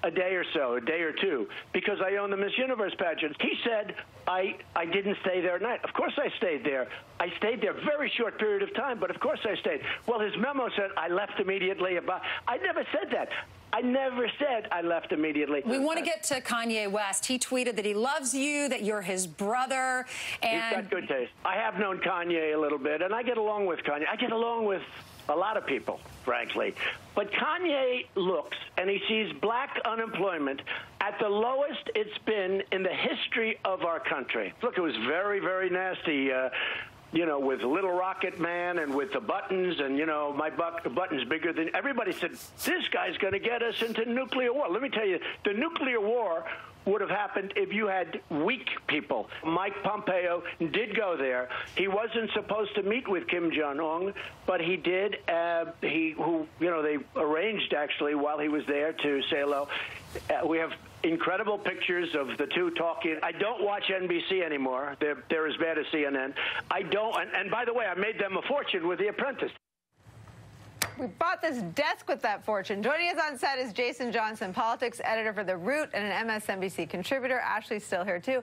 a day or so, a day or two, because I own the Miss Universe pageant. He said I didn't stay there at night. Of course I stayed there. I stayed there a very short period of time, but of course I stayed. Well, his memo said I left immediately. I never said that. I never said I left immediately. We want to get to Kanye West. He tweeted that he loves you, that you're his brother. And he's got good taste. I have known Kanye a little bit, and I get along with Kanye. I get along with a lot of people, frankly. But Kanye looks, and he sees black unemployment at the lowest it's been in the history of our country. Look, it was very, very nasty. You know, with Little Rocket Man and with the buttons and, you know, my button's bigger than... Everybody said, this guy's going to get us into nuclear war. Let me tell you, the nuclear war would have happened if you had weak people. Mike Pompeo did go there. He wasn't supposed to meet with Kim Jong-un, but he did. They arranged, actually, while he was there to say hello. We have incredible pictures of the two talking. I don't watch NBC anymore. They're as bad as CNN. I don't. And by the way, I made them a fortune with The Apprentice. We bought this desk with that fortune. Joining us on set is Jason Johnson, politics editor for The Root and an MSNBC contributor. Ashley's still here, too.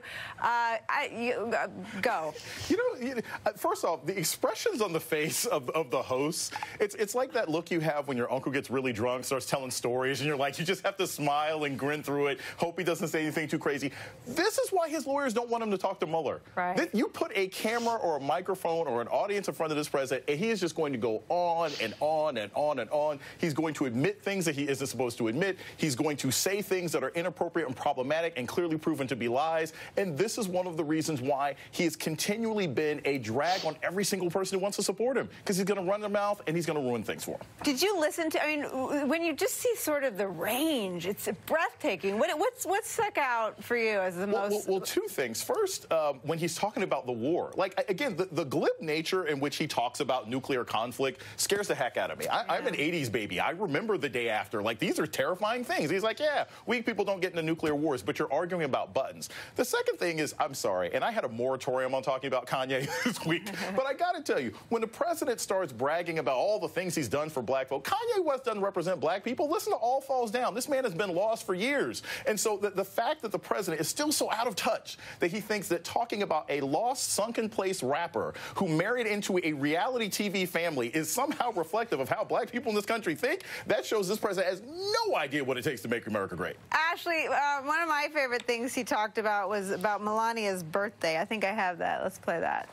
Go. You know, first off, the expressions on the face of the hosts, it's like that look you have when your uncle gets really drunk, starts telling stories, and you're like, you just have to smile and grin through it, hope he doesn't say anything too crazy. This is why his lawyers don't want him to talk to Mueller. Right. You put a camera or a microphone or an audience in front of this president, and he is just going to go on and on and on and on. He's going to admit things that he isn't supposed to admit. He's going to say things that are inappropriate and problematic and clearly proven to be lies. And this is one of the reasons why he has continually been a drag on every single person who wants to support him, because he's going to run their mouth and he's going to ruin things for him. Did you listen to, I mean, when you just see sort of the range, it's breathtaking. What's stuck out for you as the most? Well, two things. First, when he's talking about the war, like, again, the glib nature in which he talks about nuclear conflict scares the heck out of me. I'm an 80s baby. I remember the day after. Like, these are terrifying things. He's like, yeah, weak people don't get into nuclear wars, but you're arguing about buttons. The second thing is, I'm sorry, and I had a moratorium on talking about Kanye this week, but I got to tell you, when the president starts bragging about all the things he's done for black folk, Kanye West doesn't represent black people. Listen to All Falls Down. This man has been lost for years. And so the fact that the president is still so out of touch that he thinks that talking about a lost, sunken place rapper who married into a reality TV family is somehow reflective of how black people in this country think, that shows this president has no idea what it takes to make America great. Ashley, one of my favorite things he talked about was about Melania's birthday. I think I have that. Let's play that.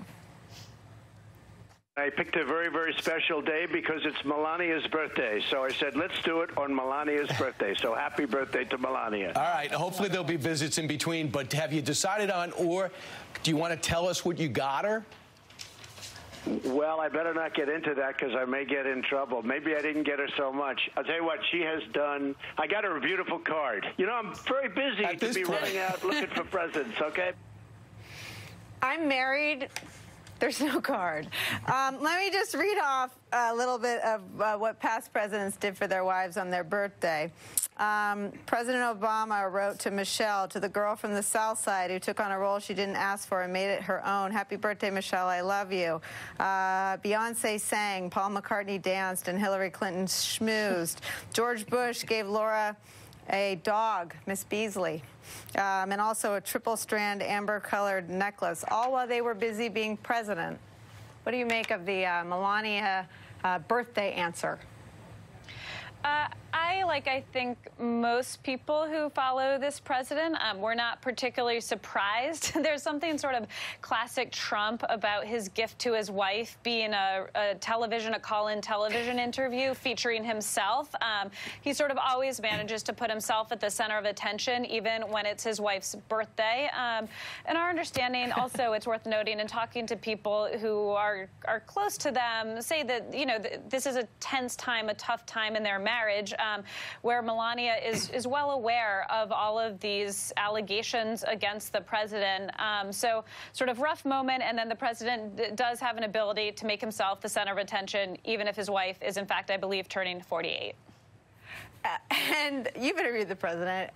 I picked a very, very special day because it's Melania's birthday. So I said, let's do it on Melania's birthday. So happy birthday to Melania. All right. Hopefully there'll be visits in between. But have you decided on, or do you want to tell us what you got her? Well, I better not get into that because I may get in trouble. Maybe I didn't get her so much. I'll tell you what, she has done. I got her a beautiful card. You know, I'm very busy to be running out looking for presents, okay? I'm married. There's no card. Let me just read off a little bit of what past presidents did for their wives on their birthday. President Obama wrote to Michelle, to the girl from the South Side who took on a role she didn't ask for and made it her own. Happy birthday, Michelle. I love you. Beyonce sang, Paul McCartney danced, and Hillary Clinton schmoozed. George Bush gave Laura a dog, Miss Beasley, and also a triple-strand amber-colored necklace, all while they were busy being president. What do you make of the Melania birthday answer? I think most people who follow this president, we're not particularly surprised. There's something sort of classic Trump about his gift to his wife being a call-in television interview featuring himself. He sort of always manages to put himself at the center of attention, even when it's his wife's birthday. And our understanding, also, it's worth noting, and talking to people who are close to them, say that, you know, this is a tense time, a tough time in their marriage, where Melania is well aware of all of these allegations against the president. So sort of rough moment, and then the president does have an ability to make himself the center of attention, even if his wife is, in fact, I believe, turning 48. And you've interviewed the president.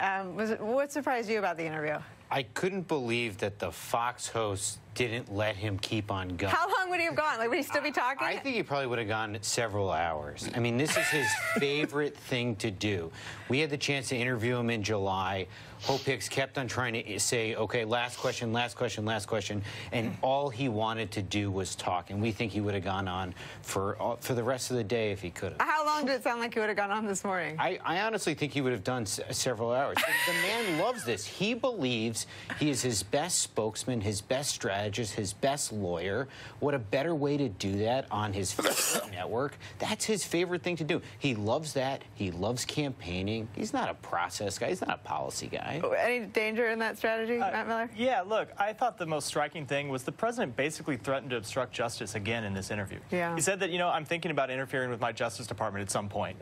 What surprised you about the interview? I couldn't believe that the Fox host didn't let him keep on going. How long would he have gone? Like, would he still be talking? I think he probably would have gone several hours. I mean, this is his favorite thing to do. We had the chance to interview him in July. Hope Hicks kept on trying to say, okay, last question, last question, last question, and all he wanted to do was talk. And we think he would have gone on for the rest of the day if he could have. How long did it sound like he would have gone on this morning? I honestly think he would have done several hours. The man loves this. He believes he is his best spokesman, his best strategist, his best lawyer. What a better way to do that on his favorite network. That's his favorite thing to do. He loves that. He loves campaigning. He's not a process guy. He's not a policy guy. Any danger in that strategy, Matt Miller? Yeah, look, I thought the most striking thing was the president basically threatened to obstruct justice again in this interview. Yeah. He said that, I'm thinking about interfering with my Justice Department at some point.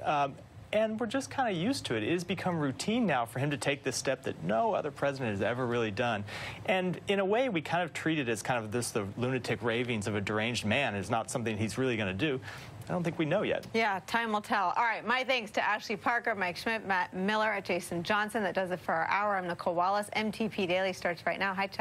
And we're just kind of used to it. It has become routine now for him to take this step that no other president has ever really done. And in a way, we kind of treat it as kind of the lunatic ravings of a deranged man. It's not something he's really going to do. I don't think we know yet. Yeah, time will tell. All right, my thanks to Ashley Parker, Mike Schmidt, Matt Miller, Jason Johnson. That does it for our hour. I'm Nicolle Wallace. MTP Daily starts right now. Hi, Chuck.